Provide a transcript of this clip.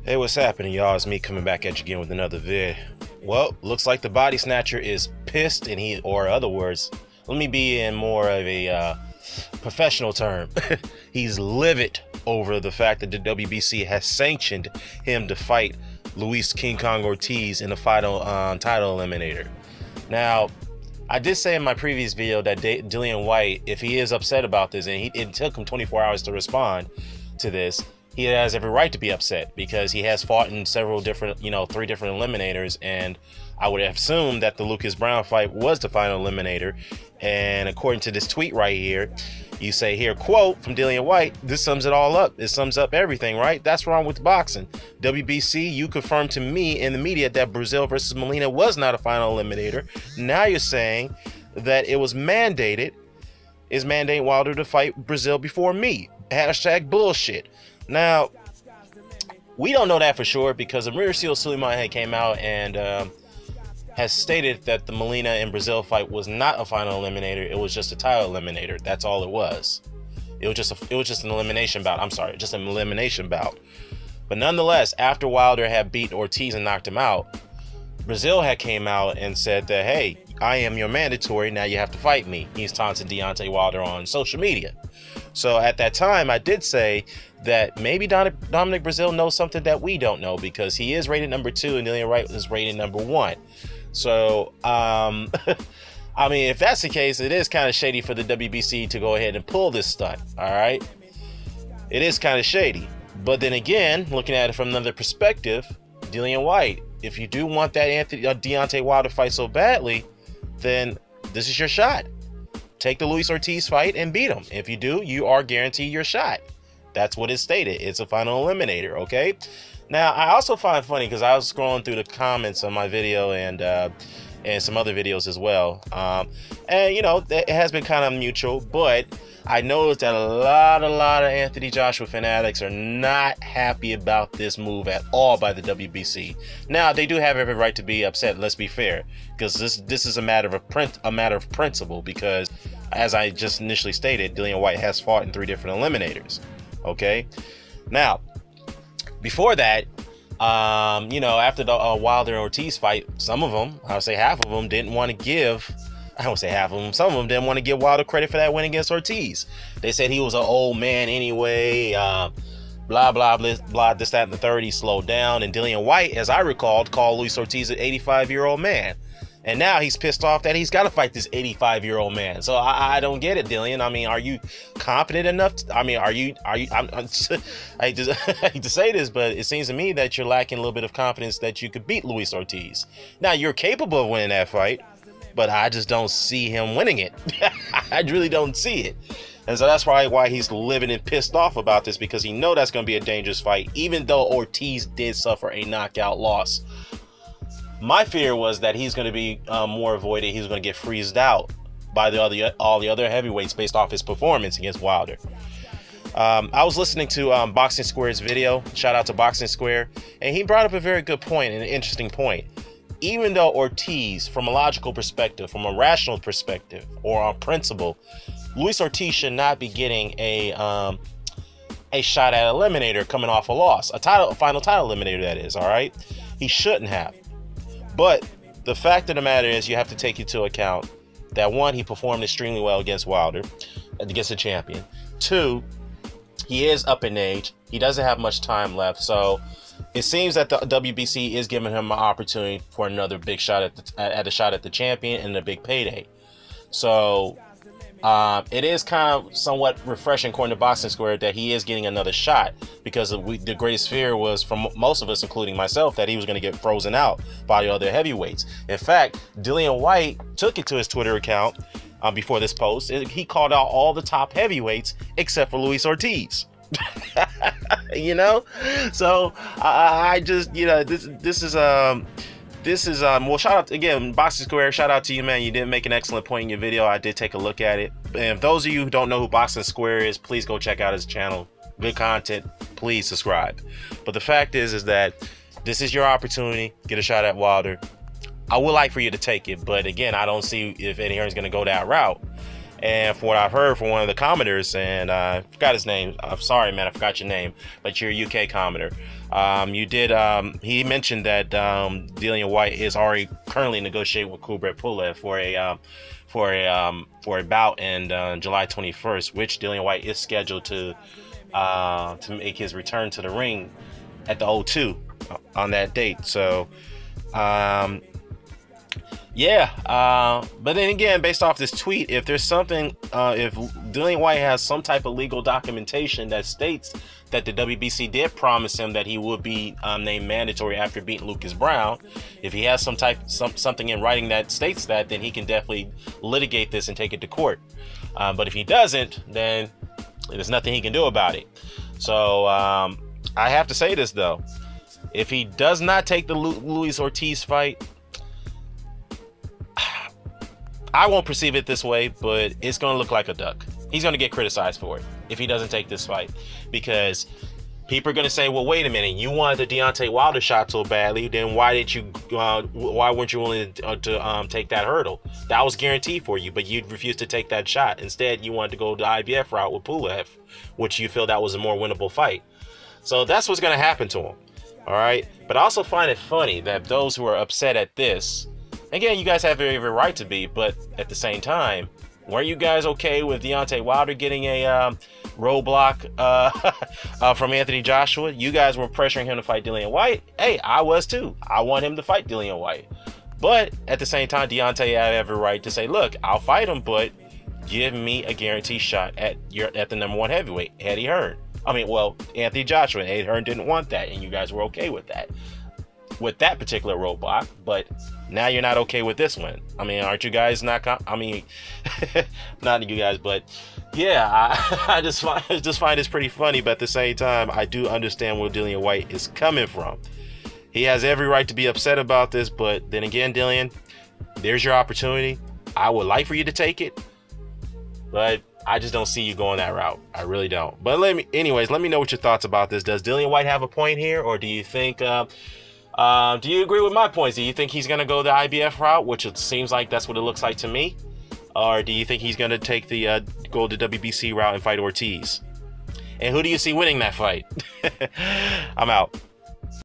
Hey, what's happening, y'all? It's me coming back at you again with another vid. Well, looks like the body snatcher is pissed, and or other words, let me be in more of a professional term. He's livid over the fact that the WBC has sanctioned him to fight Luis King Kong Ortiz in the final title eliminator. Now, I did say in my previous video that Dillian Whyte, if he is upset about this, and it took him 24 hours to respond to this, he has every right to be upset because he has fought in several different, 3 different eliminators, and I would assume that the Lucas Brown fight was the final eliminator. And according to this tweet right here, you say here, quote from Dillian Whyte, this sums it all up. It sums up everything, right? That's wrong with boxing. WBC, you confirmed to me in the media that Brazil versus Molina was not a final eliminator. Now you're saying that it was mandated, is mandating Wilder to fight Brazil before me. Hashtag bullshit. Now, we don't know that for sure because Mauricio Sulaiman had came out and has stated that the Molina and Brazil fight was not a final eliminator. It was just a title eliminator. That's all it was. It was just an elimination bout. I'm sorry, just an elimination bout. But nonetheless, after Wilder had beat Ortiz and knocked him out, Brazil had came out and said that, hey, I am your mandatory. Now you have to fight me. He's taunted Deontay Wilder on social media. So at that time, I did say that maybe Dominic Brazil knows something that we don't know because he is rated number 2 and Dillian Whyte is rated number 1. So, I mean, if that's the case, it is kind of shady for the WBC to go ahead and pull this stunt. All right. It is kind of shady. But then again, looking at it from another perspective, Dillian Whyte, if you do want that Deontay Wilder fight so badly, then this is your shot. Take the Luis Ortiz fight and beat him. If you do, you are guaranteed your shot. That's what it stated. It's a final eliminator, okay? Now, I also find it funny because I was scrolling through the comments on my video and some other videos as well. And, it has been kind of mutual, but I noticed that a lot of Anthony Joshua fanatics are not happy about this move at all by the WBC. Now, they do have every right to be upset, let's be fair, because this is a matter of principle because, as I just initially stated, Dillian Whyte has fought in 3 different eliminators, okay? Now, before that, after the Wilder and Ortiz fight, some of them, I would say half of them, didn't want to give, I don't say half of them, some of them didn't want to give Wilder credit for that win against Ortiz. They said he was an old man anyway, blah, blah, blah, this, that, and the third. He slowed down. And Dillian Whyte, as I recalled, called Luis Ortiz an 85-year-old man. And now he's pissed off that he's got to fight this 85-year-old man. So I don't get it, Dillian. I mean, are you confident enough? I hate to say this, but it seems to me that you're lacking a little bit of confidence that you could beat Luis Ortiz. Now, you're capable of winning that fight, but I just don't see him winning it. I really don't see it. And so that's probably why he's livid and pissed off about this, because he knows that's going to be a dangerous fight, even though Ortiz did suffer a knockout loss. My fear was that he's going to be more avoided. He's going to get freezed out by all the other heavyweights based off his performance against Wilder. I was listening to Boxing Square's video. Shout out to Boxing Square. And he brought up a very good point, an interesting point. Even though Ortiz, from a logical perspective, from a rational perspective, or on principle, Luis Ortiz should not be getting a shot at eliminator coming off a loss, a final title eliminator, that is. All right, he shouldn't have. But the fact of the matter is, you have to take into account that 1, he performed extremely well against Wilder, against the champion. 2, he is up in age. He doesn't have much time left, so it seems that the WBC is giving him an opportunity for another big shot at a shot at the champion and a big payday. So it is kind of somewhat refreshing, according to Boxing Square, that he is getting another shot, because the greatest fear was, from most of us, including myself, that he was going to get frozen out by the other heavyweights. In fact, Dillian Whyte took it to his Twitter account before this post. He called out all the top heavyweights except for Luis Ortiz. So I just, this is well, shout out again, Boxing Square. Shout out to you, man. You did make an excellent point in your video. I did take a look at it. And if those of you who don't know who Boxing Square is, please go check out his channel. Good content. Please subscribe. But the fact is that this is your opportunity. Get a shot at Wilder. I would like for you to take it, but again, I don't see if Eddie Hearn's going to go that route. And from what I've heard from one of the commenters, and I forgot his name. I'm sorry, man, I forgot your name, but you're a UK commenter. He mentioned that Dillian Whyte is already currently negotiating with Kubrat Pulev for a bout in July 21st, which Dillian Whyte is scheduled to make his return to the ring at the O2 on that date. So but then again, based off this tweet, if there's something, if Dillian Whyte has some type of legal documentation that states that the WBC did promise him that he would be named mandatory after beating Lucas Brown, if he has something in writing that states that, then he can definitely litigate this and take it to court. But if he doesn't, then there's nothing he can do about it. So I have to say this though, if he does not take the Luis Ortiz fight, I won't perceive it this way, but it's going to look like a duck. He's going to get criticized for it if he doesn't take this fight, because people are going to say, well, wait a minute, you wanted the Deontay Wilder shot so badly, then why weren't you willing to take that hurdle? That was guaranteed for you, but you refused to take that shot. Instead, you wanted to go the IBF route with Pulev, which you feel that was a more winnable fight. So that's what's going to happen to him. All right. But I also find it funny that those who are upset at this, again, you guys have every right to be, but at the same time, weren't you guys okay with Deontay Wilder getting a roadblock from Anthony Joshua? You guys were pressuring him to fight Dillian Whyte. Hey, I was too. I want him to fight Dillian Whyte. But at the same time, Deontay had every right to say, look, I'll fight him, but give me a guaranteed shot at the number one heavyweight, Eddie Hearn. Anthony Joshua. Eddie Hearn didn't want that, and you guys were okay with that. With that particular roadblock, but now you're not okay with this one. I mean, aren't you guys not? Not you guys, but yeah, I just find this pretty funny. But at the same time, I do understand where Dillian Whyte is coming from. He has every right to be upset about this, but then again, Dillian, there's your opportunity. I would like for you to take it, but I just don't see you going that route. I really don't. But let me know what your thoughts about this. Does Dillian Whyte have a point here, or do you think? Do you agree with my points? Do you think he's going to go the IBF route, which it seems like that's what it looks like to me? Or do you think he's going to take the go the WBC route and fight Ortiz? And who do you see winning that fight? I'm out.